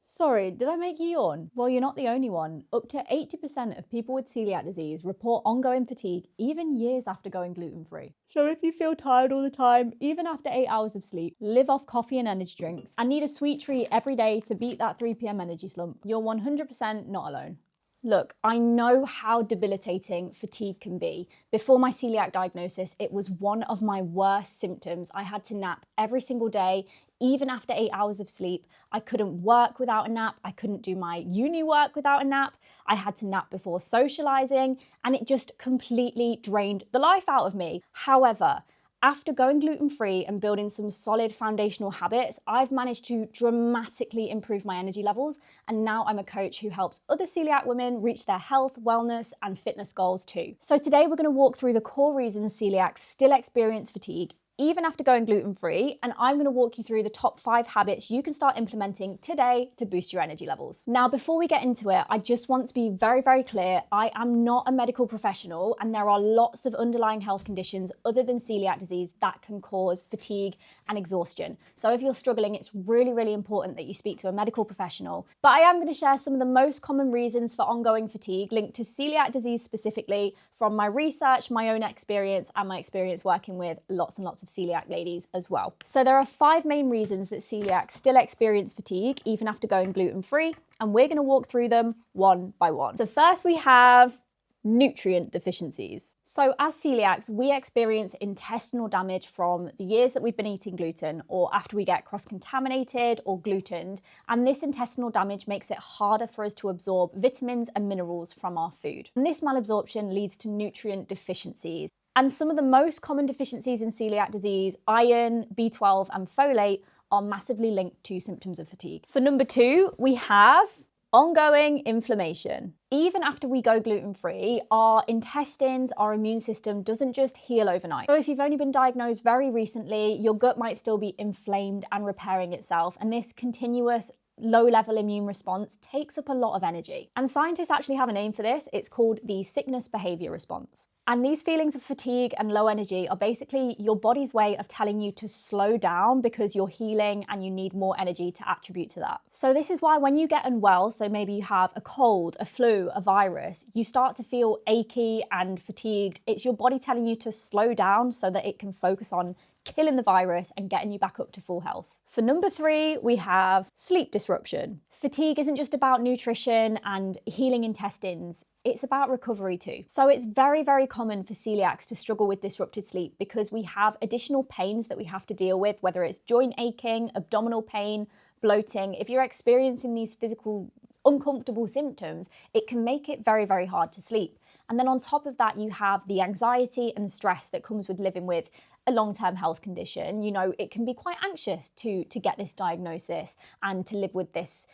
Sorry, did I make you yawn? Well, you're not the only one. Up to 80% of people with celiac disease report ongoing fatigue even years after going gluten-free. So if you feel tired all the time, even after 8 hours of sleep, live off coffee and energy drinks, and need a sweet treat every day to beat that 3 p.m. energy slump, you're 100% not alone. Look, I know how debilitating fatigue can be. Before my celiac diagnosis, it was one of my worst symptoms. I had to nap every single day, even after 8 hours of sleep. I couldn't work without a nap. I couldn't do my uni work without a nap. I had to nap before socializing, and it just completely drained the life out of me. However, after going gluten-free and building some solid foundational habits, I've managed to dramatically improve my energy levels, and now I'm a coach who helps other celiac women reach their health, wellness, and fitness goals too. So today we're going to walk through the core reasons celiacs still experience fatigue even after going gluten-free, and I'm going to walk you through the top 5 habits you can start implementing today to boost your energy levels. Now, before we get into it, I just want to be very, very clear. I am not a medical professional, and there are lots of underlying health conditions other than celiac disease that can cause fatigue and exhaustion. So if you're struggling, it's really, really important that you speak to a medical professional. But I am going to share some of the most common reasons for ongoing fatigue linked to celiac disease specifically from my research, my own experience, and my experience working with lots and lots of celiac ladies as well. So there are 5 main reasons that celiacs still experience fatigue even after going gluten-free, and we're going to walk through them one by one. So first we have nutrient deficiencies. So as celiacs, we experience intestinal damage from the years that we've been eating gluten or after we get cross-contaminated or glutened, and this intestinal damage makes it harder for us to absorb vitamins and minerals from our food. And this malabsorption leads to nutrient deficiencies. And some of the most common deficiencies in celiac disease, iron, B12 and folate, are massively linked to symptoms of fatigue. For number 2, we have ongoing inflammation. Even after we go gluten-free, our intestines, our immune system doesn't just heal overnight. So if you've only been diagnosed very recently, your gut might still be inflamed and repairing itself, and this continuous low-level immune response takes up a lot of energy. And scientists actually have a name for this. It's called the sickness behavior response. And these feelings of fatigue and low energy are basically your body's way of telling you to slow down because you're healing and you need more energy to attribute to that. So this is why when you get unwell, so maybe you have a cold, a flu, a virus, you start to feel achy and fatigued. It's your body telling you to slow down so that it can focus on killing the virus and getting you back up to full health. For number 3, we have sleep disruption. Fatigue isn't just about nutrition and healing intestines, it's about recovery too. So it's very, very common for celiacs to struggle with disrupted sleep because we have additional pains that we have to deal with, whether it's joint aching, abdominal pain, bloating. If you're experiencing these physical uncomfortable symptoms, it can make it very, very hard to sleep. And then on top of that, you have the anxiety and stress that comes with living with a long-term health condition. You know, it can be quite anxious to get this diagnosis and to live with this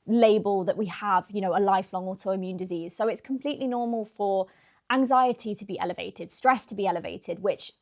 label that we have, you know, a lifelong autoimmune disease. So it's completely normal for anxiety to be elevated, stress to be elevated, which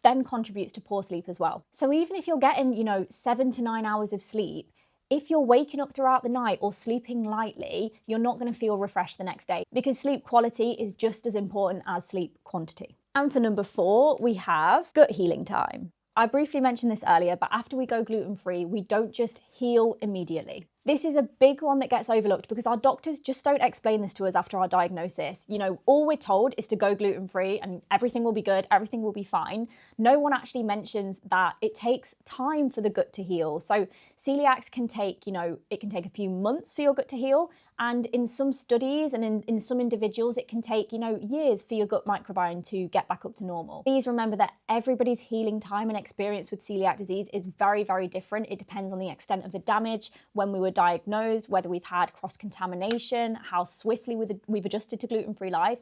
then contributes to poor sleep as well. So even if you're getting, you know, 7 to 9 hours of sleep, if you're waking up throughout the night or sleeping lightly, you're not going to feel refreshed the next day because sleep quality is just as important as sleep quantity. And for number 4, we have gut healing time. I briefly mentioned this earlier, but after we go gluten-free, we don't just heal immediately. This is a big one that gets overlooked because our doctors just don't explain this to us after our diagnosis. You know, all we're told is to go gluten-free and everything will be good, everything will be fine. No one actually mentions that it takes time for the gut to heal. So celiacs can take, you know, it can take a few months for your gut to heal. And in some studies and in some individuals, it can take, you know, years for your gut microbiome to get back up to normal. Please remember that everybody's healing time and experience with celiac disease is very, very different. It depends on the extent of the damage, when we were diagnosed, whether we've had cross-contamination, how swiftly we've adjusted to gluten-free life.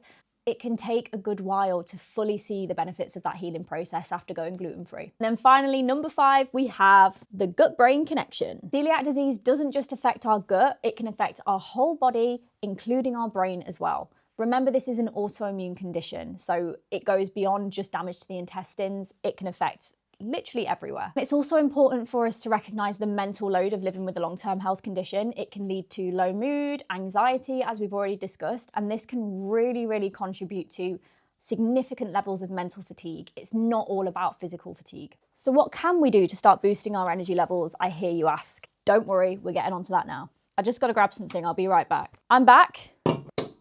It can take a good while to fully see the benefits of that healing process after going gluten-free. And then finally, number 5, we have the gut-brain connection. Celiac disease doesn't just affect our gut, it can affect our whole body, including our brain as well. Remember, this is an autoimmune condition, so it goes beyond just damage to the intestines. It can affect literally everywhere. It's also important for us to recognize the mental load of living with a long-term health condition. It can lead to low mood, anxiety, as we've already discussed, and this can really, really contribute to significant levels of mental fatigue. It's not all about physical fatigue. So what can we do to start boosting our energy levels, I hear you ask? Don't worry, we're getting onto that now. I just got to grab something. I'll be right back. I'm back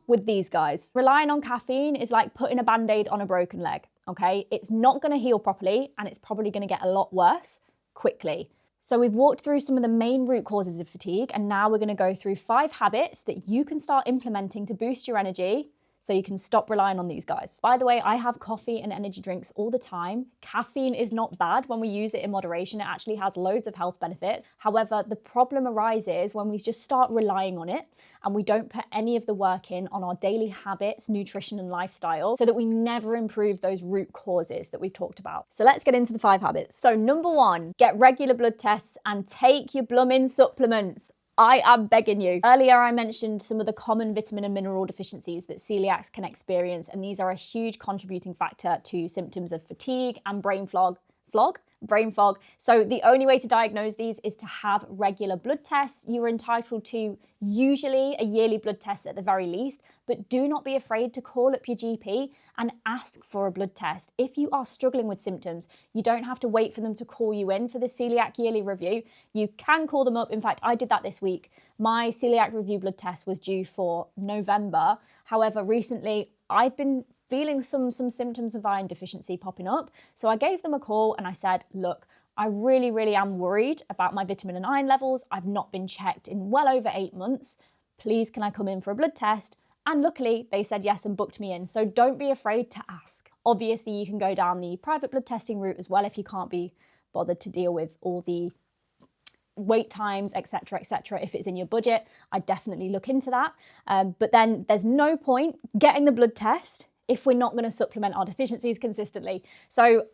with these guys. Relying on caffeine is like putting a band-aid on a broken leg, okay? It's not going to heal properly, and it's probably going to get a lot worse quickly. So we've walked through some of the main root causes of fatigue, and now we're going to go through 5 habits that you can start implementing to boost your energy so you can stop relying on these guys. By the way, I have coffee and energy drinks all the time. Caffeine is not bad when we use it in moderation. It actually has loads of health benefits. However, the problem arises when we just start relying on it and we don't put any of the work in on our daily habits, nutrition and lifestyle, so that we never improve those root causes that we've talked about. So let's get into the 5 habits. So number 1, get regular blood tests and take your blooming supplements. I am begging you. Earlier, I mentioned some of the common vitamin and mineral deficiencies that celiacs can experience, and these are a huge contributing factor to symptoms of fatigue and brain fog. Brain fog. So the only way to diagnose these is to have regular blood tests. You are entitled to usually a yearly blood test at the very least, but do not be afraid to call up your GP and ask for a blood test. If you are struggling with symptoms, you don't have to wait for them to call you in for the celiac yearly review. You can call them up. In fact, I did that this week. My celiac review blood test was due for November. However, recently I've been feeling some symptoms of iron deficiency popping up. So I gave them a call and I said, look, I really am worried about my vitamin and iron levels. I've not been checked in well over 8 months. Please, can I come in for a blood test? And luckily they said yes and booked me in. So don't be afraid to ask. Obviously you can go down the private blood testing route as well if you can't be bothered to deal with all the wait times, etc. If it's in your budget, I'd definitely look into that. But then there's no point getting the blood test if we're not going to supplement our deficiencies consistently. So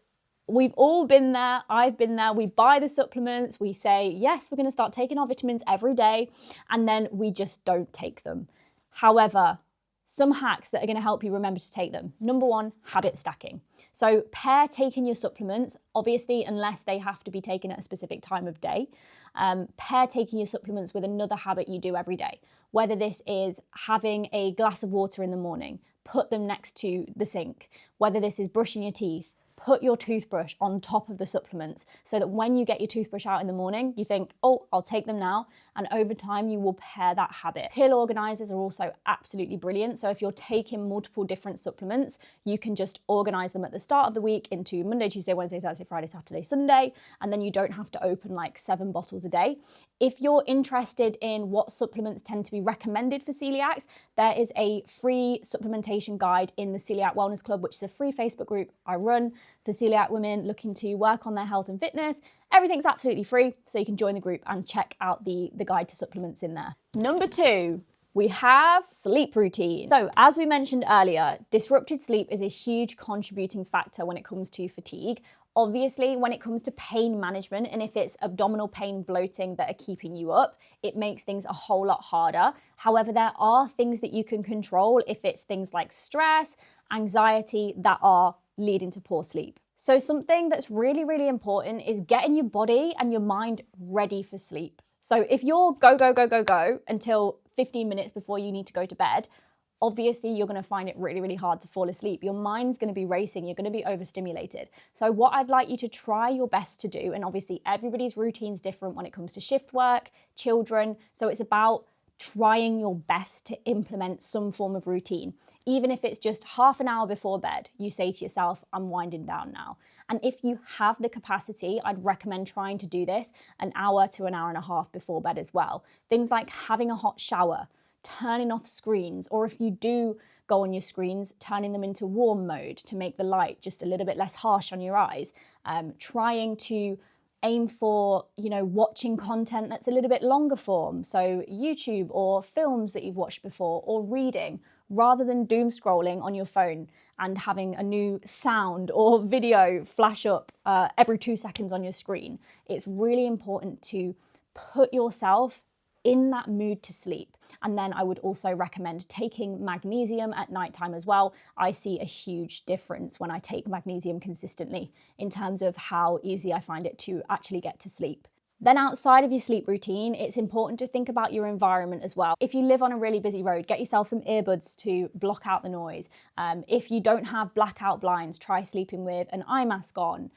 we've all been there. I've been there. We buy the supplements. We say, yes, we're going to start taking our vitamins every day. And then we just don't take them. However, some hacks that are going to help you remember to take them. Number 1, habit stacking. So pair taking your supplements, obviously, unless they have to be taken at a specific time of day. Pair taking your supplements with another habit you do every day. Whether this is having a glass of water in the morning, put them next to the sink. Whether this is brushing your teeth, put your toothbrush on top of the supplements so that when you get your toothbrush out in the morning, you think, oh, I'll take them now. And over time, you will pair that habit. Pill organizers are also absolutely brilliant. So if you're taking multiple different supplements, you can just organize them at the start of the week into Monday, Tuesday, Wednesday, Thursday, Friday, Saturday, Sunday. And then you don't have to open like 7 bottles a day. If you're interested in what supplements tend to be recommended for celiacs, there is a free supplementation guide in the Celiac Wellness Club, which is a free Facebook group I run for celiac women looking to work on their health and fitness. Everything's absolutely free, so you can join the group and check out the guide to supplements in there. Number 2, we have sleep routine. So as we mentioned earlier, disrupted sleep is a huge contributing factor when it comes to fatigue. Obviously, when it comes to pain management, and if it's abdominal pain, bloating that are keeping you up, it makes things a whole lot harder. However, there are things that you can control if it's things like stress, anxiety that are leading to poor sleep. So something that's really important is getting your body and your mind ready for sleep. So if you're go until 15 minutes before you need to go to bed, obviously you're going to find it really hard to fall asleep. Your mind's going to be racing. You're going to be overstimulated. So what I'd like you to try your best to do, and obviously everybody's routine's different when it comes to shift work, children. So it's about trying your best to implement some form of routine. Even if it's just half an hour before bed, you say to yourself, I'm winding down now. And if you have the capacity, I'd recommend trying to do this an hour to an hour and a half before bed as well. Things like having a hot shower, turning off screens, or if you do go on your screens, turning them into warm mode to make the light just a little bit less harsh on your eyes. Trying to aim for, watching content that's a little bit longer form. So YouTube or films that you've watched before, or reading, rather than doom scrolling on your phone and having a new sound or video flash up every 2 seconds on your screen. It's really important to put yourself in that mood to sleep. And then I would also recommend taking magnesium at nighttime as well. I see a huge difference when I take magnesium consistently in terms of how easy I find it to actually get to sleep. Then outside of your sleep routine, it's important to think about your environment as well. If you live on a really busy road, get yourself some earbuds to block out the noise. If you don't have blackout blinds, try sleeping with an eye mask on.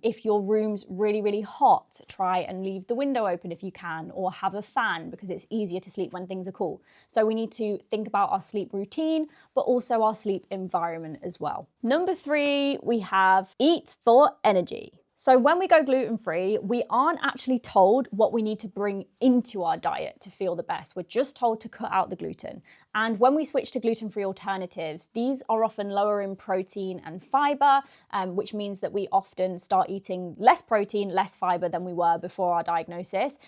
If your room's really, really hot, try and leave the window open if you can, or have a fan because it's easier to sleep when things are cool. So we need to think about our sleep routine, but also our sleep environment as well. Number 3, we have eat for energy. So when we go gluten-free, we aren't actually told what we need to bring into our diet to feel the best. We're just told to cut out the gluten. And when we switch to gluten-free alternatives, these are often lower in protein and fiber, which means that we often start eating less protein, less fiber than we were before our diagnosis.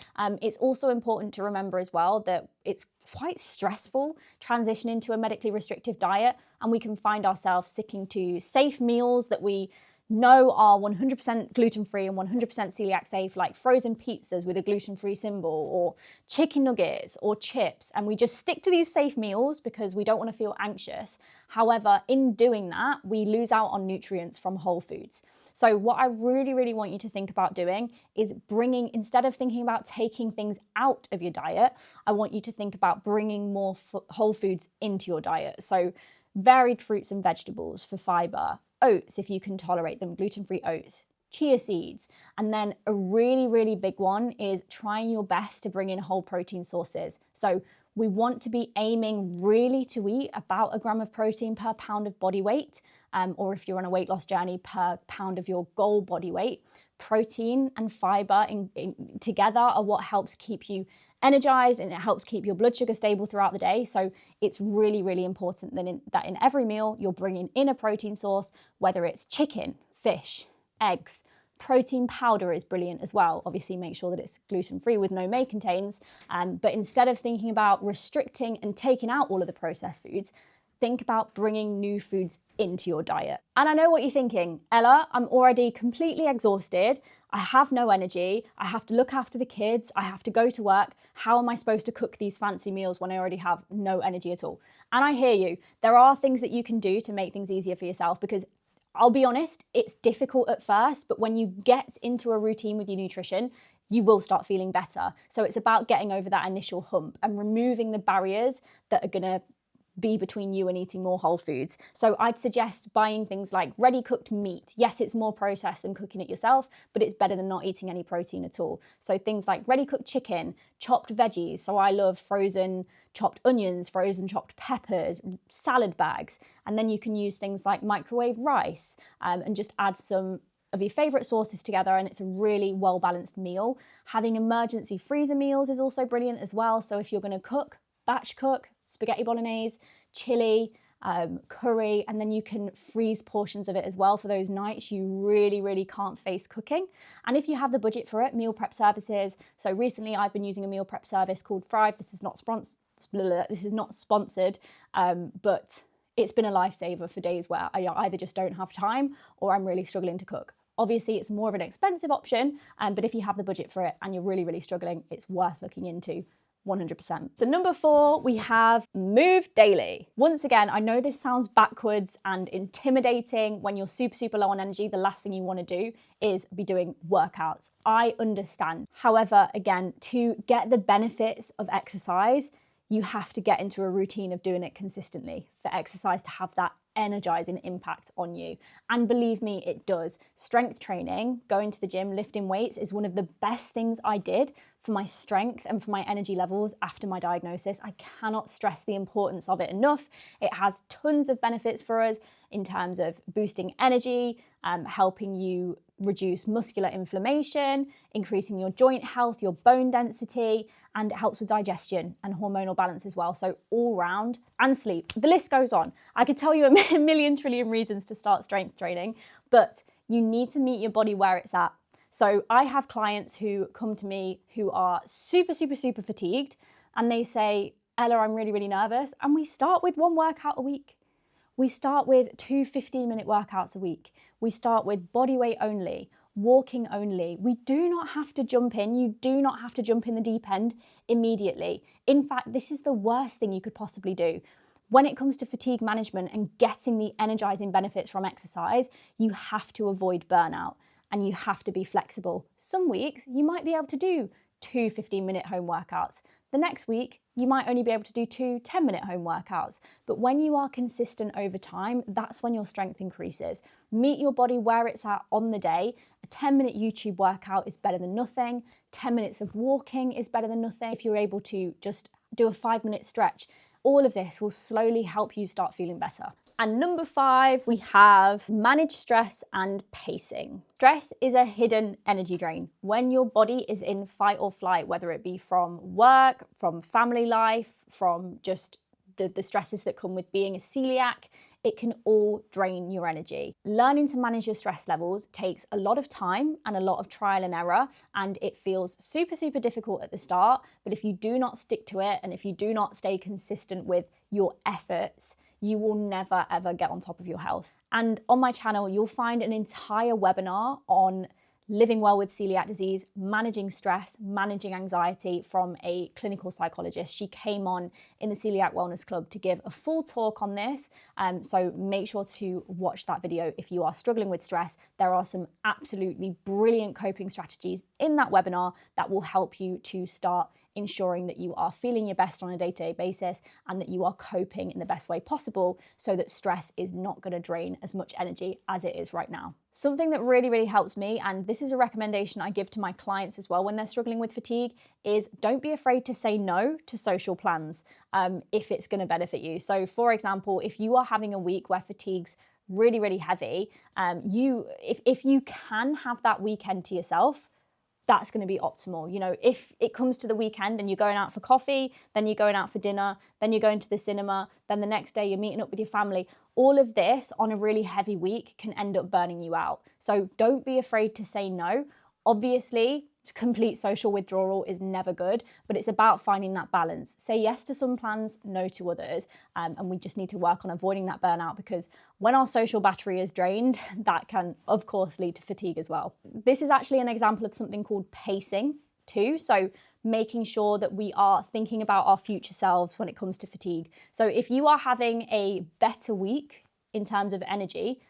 It's also important to remember as well that it's quite stressful transitioning to a medically restrictive diet, and we can find ourselves sticking to safe meals that we know are 100% gluten-free and 100% celiac safe, like frozen pizzas with a gluten-free symbol, or chicken nuggets or chips. And we just stick to these safe meals because we don't want to feel anxious. However, in doing that, we lose out on nutrients from whole foods. So what I really, really want you to think about doing is instead of thinking about taking things out of your diet, I want you to think about bringing more whole foods into your diet. So varied fruits and vegetables for fiber, oats if you can tolerate them, gluten-free oats, chia seeds. And then a really, really big one is trying your best to bring in whole protein sources. So we want to be aiming really to eat about 1 gram of protein per pound of body weight, or if you're on a weight loss journey, per pound of your goal body weight. Protein and fiber together are what helps keep you energized, and it helps keep your blood sugar stable throughout the day. So it's really, really important that in every meal you're bringing in a protein source, whether it's chicken, fish, eggs. Protein powder is brilliant as well. Obviously make sure that it's gluten-free with no may contains, but instead of thinking about restricting and taking out all of the processed foods, think about bringing new foods into your diet. And I know what you're thinking, Ella, I'm already completely exhausted. I have no energy. I have to look after the kids. I have to go to work. How am I supposed to cook these fancy meals when I already have no energy at all? And I hear you. There are things that you can do to make things easier for yourself, because I'll be honest, it's difficult at first, but when you get into a routine with your nutrition, you will start feeling better. So it's about getting over that initial hump and removing the barriers that are gonna be between you and eating more whole foods. So I'd suggest buying things like ready cooked meat. Yes, it's more processed than cooking it yourself, but it's better than not eating any protein at all. So things like ready cooked chicken, chopped veggies. So I love frozen chopped onions, frozen chopped peppers, salad bags. And then you can use things like microwave rice, and just add some of your favorite sauces together, and it's a really well-balanced meal. Having emergency freezer meals is also brilliant as well. So if you're going to cook, batch cook, spaghetti bolognese, chili, curry, and then you can freeze portions of it as well for those nights you really, really can't face cooking. And if you have the budget for it, meal prep services. So recently I've been using a meal prep service called Thrive. This is not sponsored, but it's been a lifesaver for days where I either just don't have time or I'm really struggling to cook. Obviously, it's more of an expensive option, but if you have the budget for it and you're really, really struggling, it's worth looking into. 100%. So number 4, we have move daily. Once again, I know this sounds backwards and intimidating. When you're super, super low on energy, the last thing you want to do is be doing workouts. I understand. However, again, to get the benefits of exercise, you have to get into a routine of doing it consistently for exercise to have that energizing impact on you. And believe me, it does. Strength training, going to the gym, lifting weights is one of the best things I did for my strength and for my energy levels after my diagnosis. I cannot stress the importance of it enough. It has tons of benefits for us in terms of boosting energy, helping you reduce muscular inflammation, increasing your joint health, your bone density, and it helps with digestion and hormonal balance as well. So all round, and sleep. The list goes on. I could tell you a million trillion reasons to start strength training, but you need to meet your body where it's at. So I have clients who come to me who are super, super, super fatigued, and they say, Ella, I'm really, really nervous. And we start with 1 workout a week. We start with 2 15-minute workouts a week. We start with body weight only, walking only. We do not have to jump in. You do not have to jump in the deep end immediately. In fact, this is the worst thing you could possibly do. When it comes to fatigue management and getting the energizing benefits from exercise, you have to avoid burnout and you have to be flexible. Some weeks you might be able to do 2 15-minute home workouts. The next week, you might only be able to do 2 10-minute home workouts. But when you are consistent over time, that's when your strength increases. Meet your body where it's at on the day. A 10-minute YouTube workout is better than nothing. 10 minutes of walking is better than nothing. If you're able to just do a 5-minute stretch, all of this will slowly help you start feeling better. And number 5, we have manage stress and pacing. Stress is a hidden energy drain. When your body is in fight or flight, whether it be from work, from family life, from just the stresses that come with being a celiac, it can all drain your energy. Learning to manage your stress levels takes a lot of time and a lot of trial and error, and it feels super, super difficult at the start. But if you do not stick to it, and if you do not stay consistent with your efforts, you will never ever get on top of your health. And on my channel, you'll find an entire webinar on living well with celiac disease, managing stress, managing anxiety from a clinical psychologist. She came on in the Coeliac Wellness Club to give a full talk on this. So make sure to watch that video if you are struggling with stress. There are some absolutely brilliant coping strategies in that webinar that will help you to start ensuring that you are feeling your best on a day-to-day basis and that you are coping in the best way possible so that stress is not going to drain as much energy as it is right now. Something that really, really helps me, and this is a recommendation I give to my clients as well when they're struggling with fatigue, is don't be afraid to say no to social plans if it's going to benefit you. So for example, if you are having a week where fatigue's really, really heavy, if you can have that weekend to yourself, that's going to be optimal. You know, if it comes to the weekend and you're going out for coffee, then you're going out for dinner, then you're going to the cinema, then the next day you're meeting up with your family, all of this on a really heavy week can end up burning you out. So don't be afraid to say no. Obviously, complete social withdrawal is never good, but it's about finding that balance. Say yes to some plans, no to others, and we just need to work on avoiding that burnout, because when our social battery is drained, that can, of course, lead to fatigue as well. This is actually an example of something called pacing too. So making sure that we are thinking about our future selves when it comes to fatigue. So if you are having a better week in terms of energy,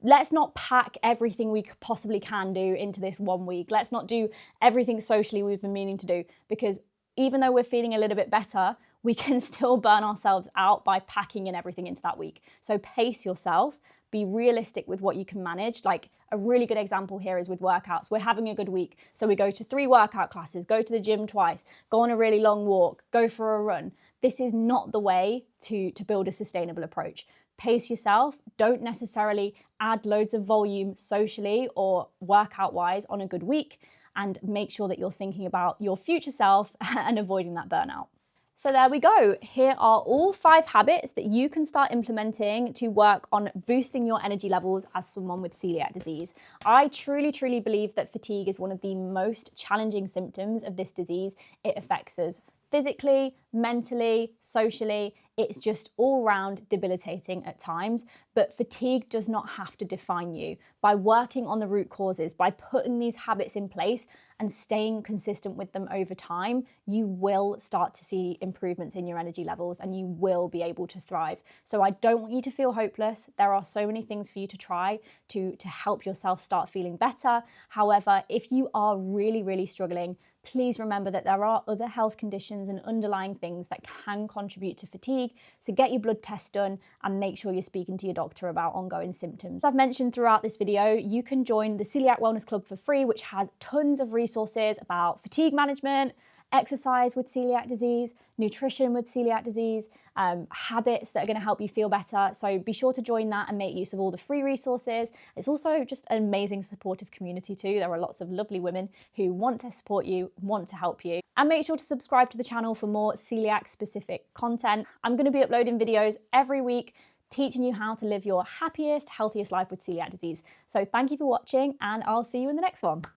let's not pack everything we possibly can do into this one week. Let's not do everything socially we've been meaning to do, because even though we're feeling a little bit better, we can still burn ourselves out by packing in everything into that week. So pace yourself, be realistic with what you can manage. Like a really good example here is with workouts. We're having a good week, so we go to 3 workout classes, go to the gym twice, go on a really long walk, go for a run. This is not the way to build a sustainable approach. Pace yourself. Don't necessarily add loads of volume socially or workout wise on a good week, and make sure that you're thinking about your future self and avoiding that burnout. So there we go. Here are all 5 habits that you can start implementing to work on boosting your energy levels as someone with celiac disease. I truly, truly believe that fatigue is one of the most challenging symptoms of this disease. It affects us physically, mentally, socially. It's just all round debilitating at times, but fatigue does not have to define you. By working on the root causes, by putting these habits in place and staying consistent with them over time, you will start to see improvements in your energy levels and you will be able to thrive. So I don't want you to feel hopeless. There are so many things for you to try to help yourself start feeling better. However, if you are really, really struggling, please remember that there are other health conditions and underlying things that can contribute to fatigue. So get your blood test done and make sure you're speaking to your doctor about ongoing symptoms. As I've mentioned throughout this video, you can join the Coeliac Wellness Club for free, which has tons of resources about fatigue management, exercise with celiac disease, nutrition with celiac disease, habits that are going to help you feel better. So be sure to join that and make use of all the free resources. It's also just an amazing supportive community too. There are lots of lovely women who want to support you, want to help you. And make sure to subscribe to the channel for more celiac specific content. I'm going to be uploading videos every week teaching you how to live your happiest, healthiest life with celiac disease. So thank you for watching, and I'll see you in the next one.